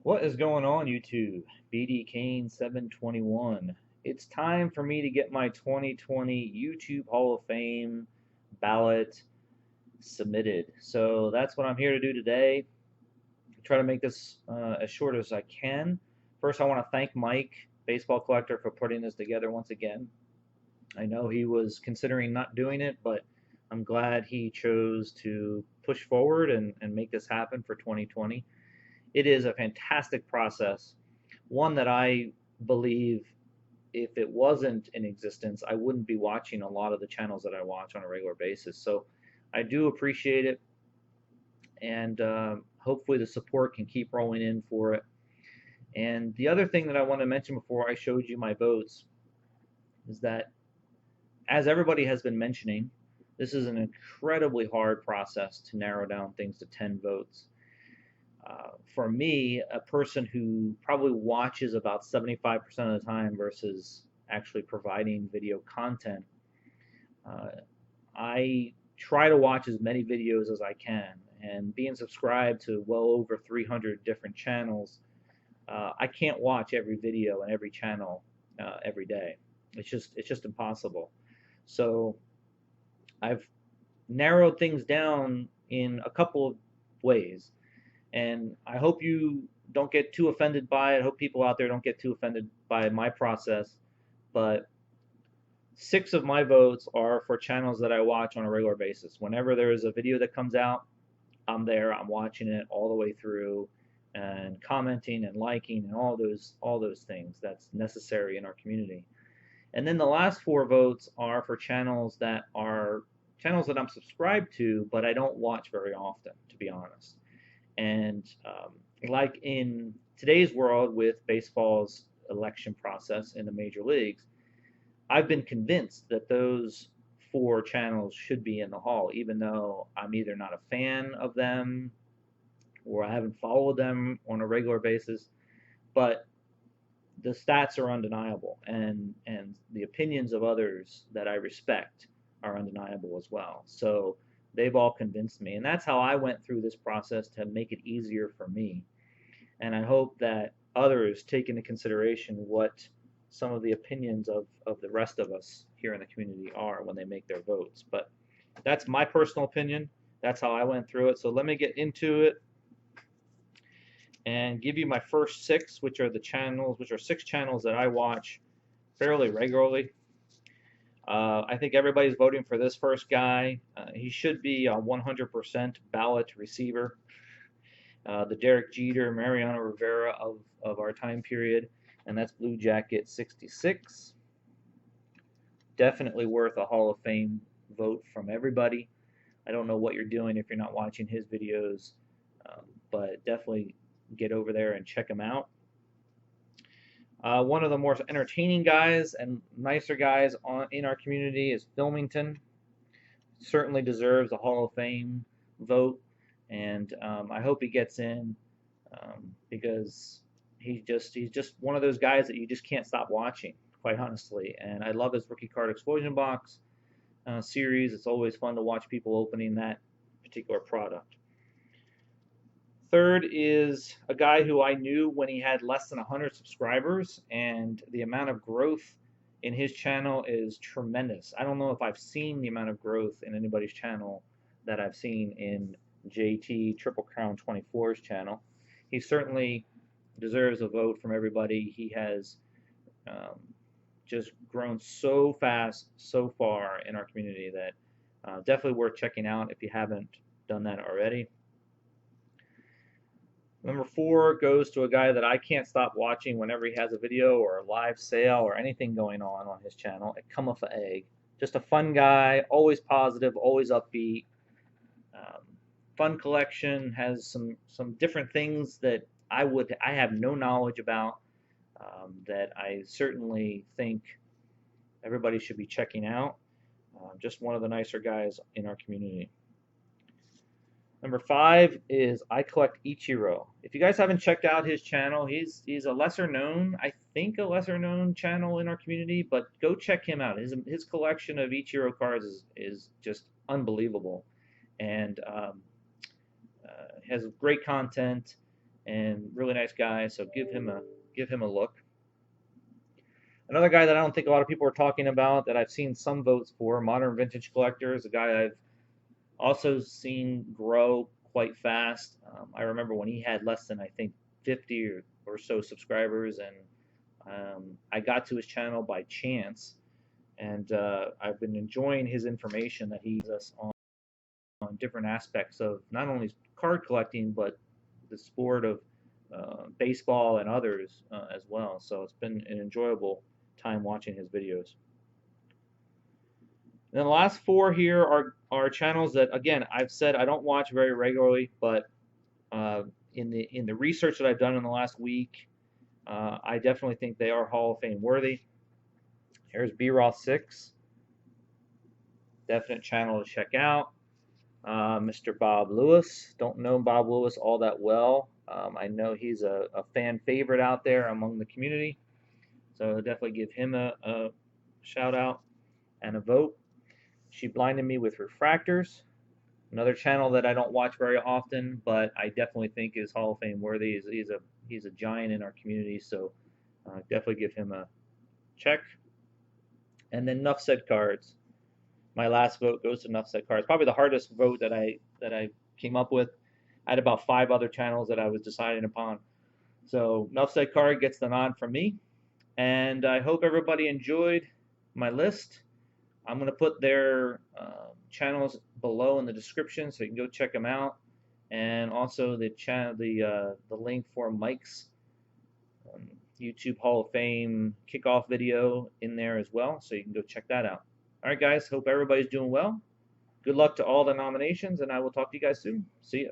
What is going on, YouTube? BD Kane 721. It's time for me to get my 2020 YouTube Hall of Fame ballot submitted. So that's what I'm here to do today. Try to make this as short as I can. First, I want to thank Mike, Baseball Collector, for putting this together once again. I know he was considering not doing it, but I'm glad he chose to push forward and make this happen for 2020. It is a fantastic process, one that I believe if it wasn't in existence, I wouldn't be watching a lot of the channels that I watch on a regular basis. So I do appreciate it, and hopefully the support can keep rolling in for it. And the other thing that I want to mention before I showed you my votes is that, as everybody has been mentioning, this is an incredibly hard process to narrow down things to 10 votes. For me, a person who probably watches about 75% of the time versus actually providing video content, uh, I try to watch as many videos as I can. And being subscribed to well over 300 different channels, I can't watch every video and every channel every day. It's just impossible. So I've narrowed things down in a couple of ways. And I hope you don't get too offended by it. I hope people out there don't get too offended by my process. But 6 of my votes are for channels that I watch on a regular basis. Whenever there is a video that comes out, I'm there. I'm watching it all the way through and commenting and liking and all those things that's necessary in our community. And then the last 4 votes are for channels that I'm subscribed to, but I don't watch very often, to be honest. And like in today's world with baseball's election process in the major leagues, I've been convinced that those 4 channels should be in the hall, even though I'm either not a fan of them or I haven't followed them on a regular basis. But the stats are undeniable, and the opinions of others that I respect are undeniable as well. So they've all convinced me, and that's how I went through this process to make it easier for me. And I hope that others take into consideration what some of the opinions of the rest of us here in the community are when they make their votes. But that's my personal opinion. That's how I went through it. So let me get into it and give you my first 6, which are 6 channels that I watch fairly regularly. I think everybody's voting for this first guy. He should be a 100% ballot receiver. The Derek Jeter, Mariano Rivera of our time period, and that's Blue Jacket 66. Definitely worth a Hall of Fame vote from everybody. I don't know what you're doing if you're not watching his videos, but definitely get over there and check him out. One of the more entertaining guys and nicer guys in our community is Filmington. Certainly deserves a Hall of Fame vote, and I hope he gets in because he's just one of those guys that you just can't stop watching, quite honestly. And I love his rookie card explosion box series. It's always fun to watch people opening that particular product. Third is a guy who I knew when he had less than 100 subscribers, and the amount of growth in his channel is tremendous. I don't know if I've seen the amount of growth in anybody's channel that I've seen in JT Triple Crown 24's channel. He certainly deserves a vote from everybody. He has just grown so fast so far in our community that definitely worth checking out if you haven't done that already. Number 4 goes to a guy that I can't stop watching whenever he has a video or a live sale or anything going on his channel. At Come Off a Egg, just a fun guy, always positive, always upbeat. Fun collection, has some different things that I have no knowledge about, that I certainly think everybody should be checking out. Just one of the nicer guys in our community. Number 5 is I Collect Ichiro. If you guys haven't checked out his channel, he's a lesser known, I think a lesser known channel in our community, but go check him out. His collection of Ichiro cards is just unbelievable, and has great content, and really nice guy. So give him a look. Another guy that I don't think a lot of people are talking about that I've seen some votes for, Modern Vintage Collector, is a guy I've also seen grow quite fast. I remember when he had less than, I think, 50 or so subscribers, and I got to his channel by chance, and I've been enjoying his information that he gives us on different aspects of not only card collecting, but the sport of baseball and others as well. So it's been an enjoyable time watching his videos. And then the last four here are channels that, again, I've said I don't watch very regularly, but in the research that I've done in the last week, I definitely think they are Hall of Fame worthy. Here's B-Raw6, definite channel to check out. Mr. Bob Lewis, don't know Bob Lewis all that well. I know he's a fan favorite out there among the community, so definitely give him a shout out and a vote. She Blinded Me with Refractors, another channel that I don't watch very often, but I definitely think is Hall of Fame worthy. He's a giant in our community, so definitely give him a check. And then Nuff Said Cards. My last vote goes to Nuff Said Cards. Probably the hardest vote that I came up with. I had about 5 other channels that I was deciding upon. So Nuff Said Card gets the nod from me. And I hope everybody enjoyed my list. I'm going to put their channels below in the description, so you can go check them out, and also the link for Mike's YouTube Hall of Fame kickoff video in there as well, so you can go check that out. All right, guys. Hope everybody's doing well. Good luck to all the nominations, and I will talk to you guys soon. See ya.